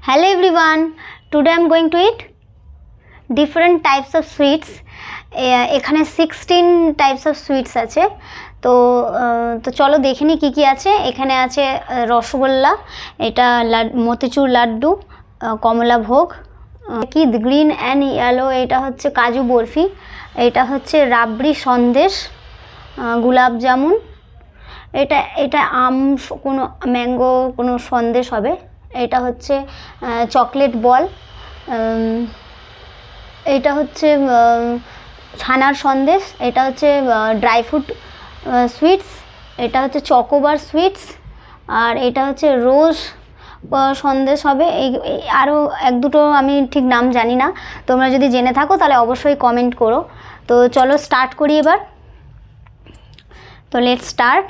Hello everyone, today I am going to eat different types of sweets. এখানে 16 types of sweets আছে। তো চলো দেখে নিই কী কী আছে। এখানে আছে রসগোল্লা, এটা মতিচুর লাড্ডু, কমলা ভোগ, কি গ্রিন অ্যান্ড ইয়েলো এটা হচ্ছে কাজু বরফি, এটা হচ্ছে রাবড়ি সন্দেশ, গুলাব জামুন, এটা আম কোনো ম্যাঙ্গো কোনো সন্দেশ হবে, এটা হচ্ছে চকলেট বল, এটা হচ্ছে ছানার সন্দেশ, এটা হচ্ছে ড্রাই ফ্রুট সুইটস, এটা হচ্ছে চকোবার সুইটস, আর এটা হচ্ছে রোজ সন্দেশ হবে। এই আরও এক দুটো আমি ঠিক নাম জানি না, তোমরা যদি জেনে থাকো তাহলে অবশ্যই কমেন্ট করো। তো চলো স্টার্ট করি এবার। তো লেটস স্টার্ট।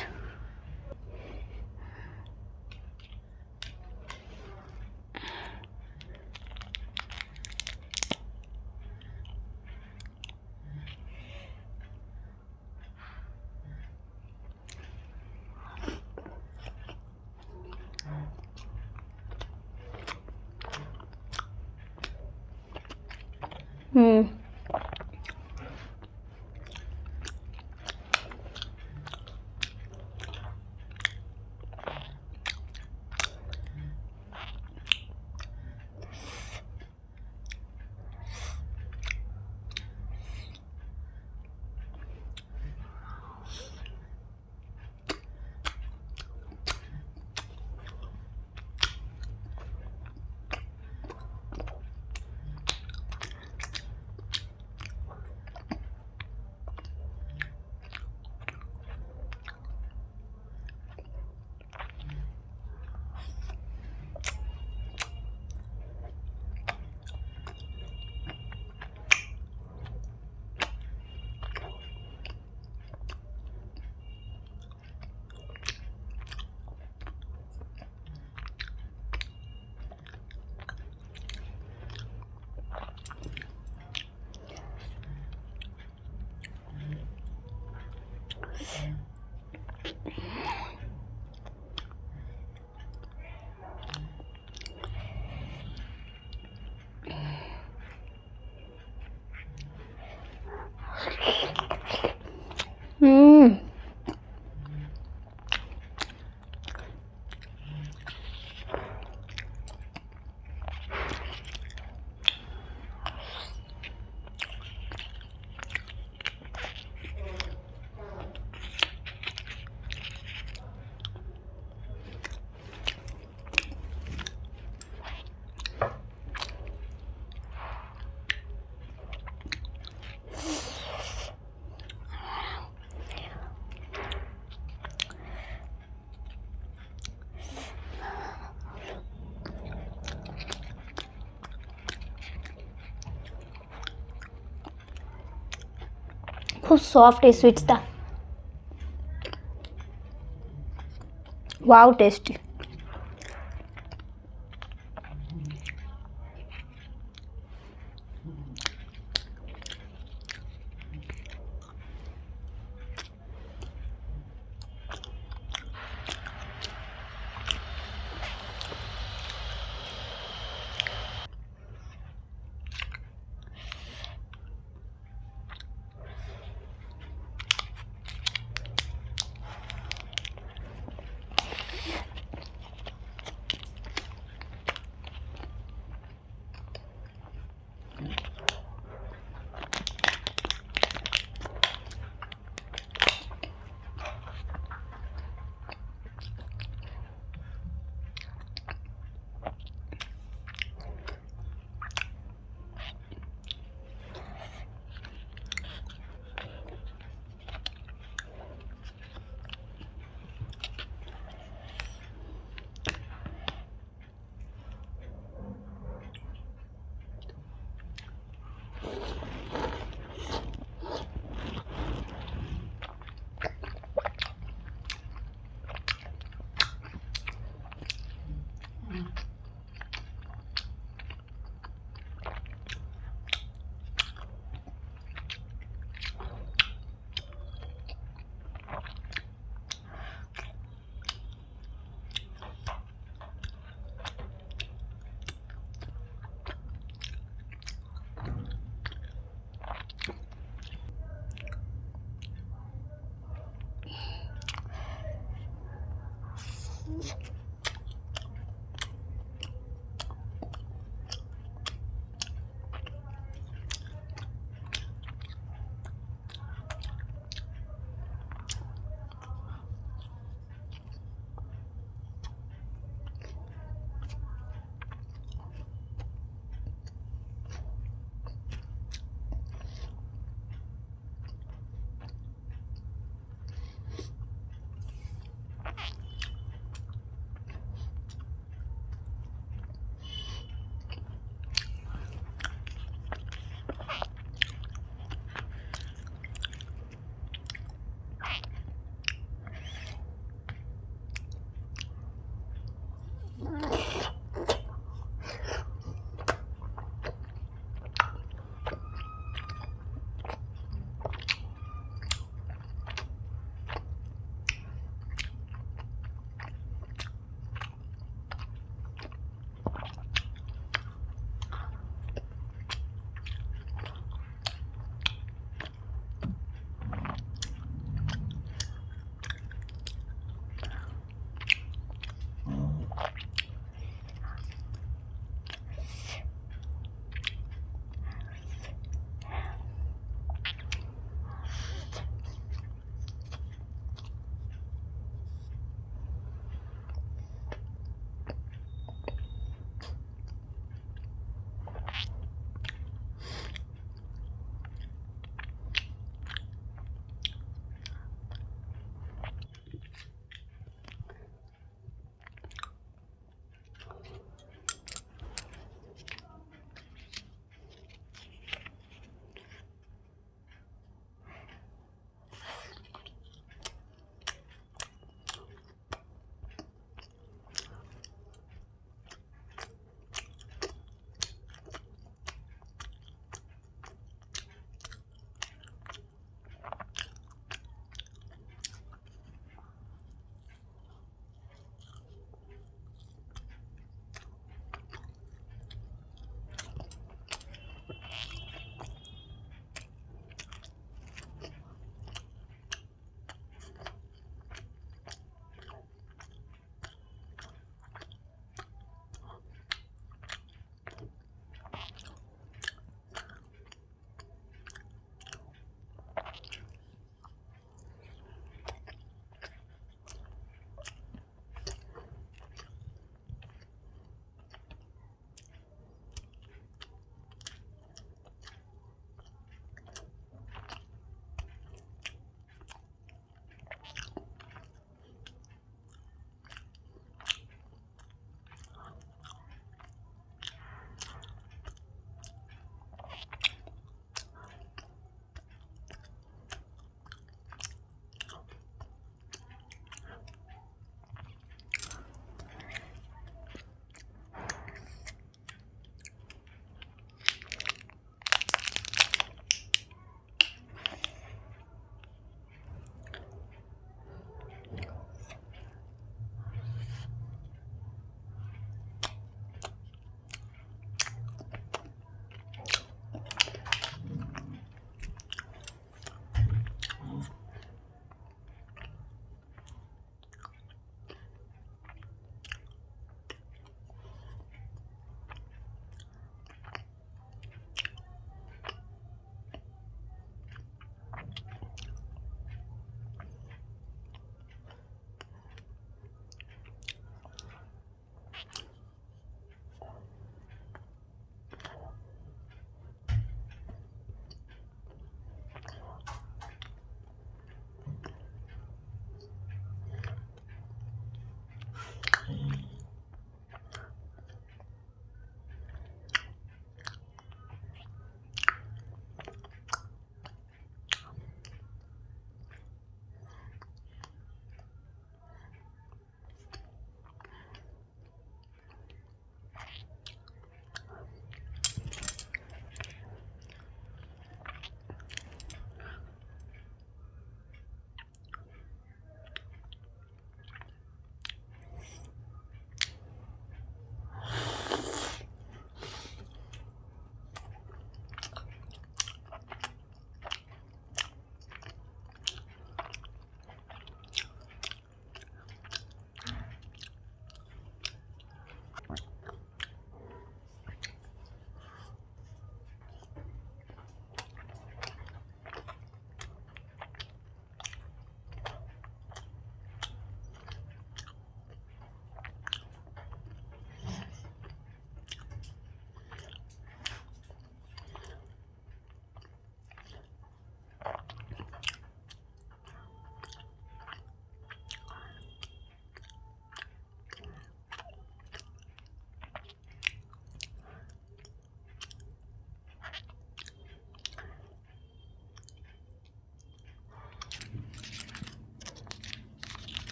খুব সফট এই সুইটসটা, ওয়াও টেস্টি।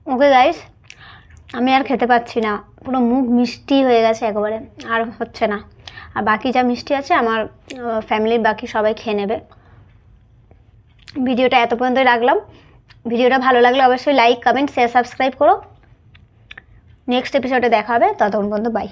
ওকে গাইস, আমি আর খেতে পাচ্ছি না, পুরো মুখ মিষ্টি হয়ে গেছে একেবারে, আর হচ্ছে না। আর বাকি যা মিষ্টি আছে আমার ফ্যামিলির বাকি সবাই খেয়ে নেবে। ভিডিওটা এত পর্যন্তই রাখলাম। ভিডিওটা ভালো লাগলে অবশ্যই লাইক, কমেন্ট, শেয়ার, সাবস্ক্রাইব করো। নেক্সট এপিসোডে দেখা হবে, ততক্ষণ পর্যন্ত বাই।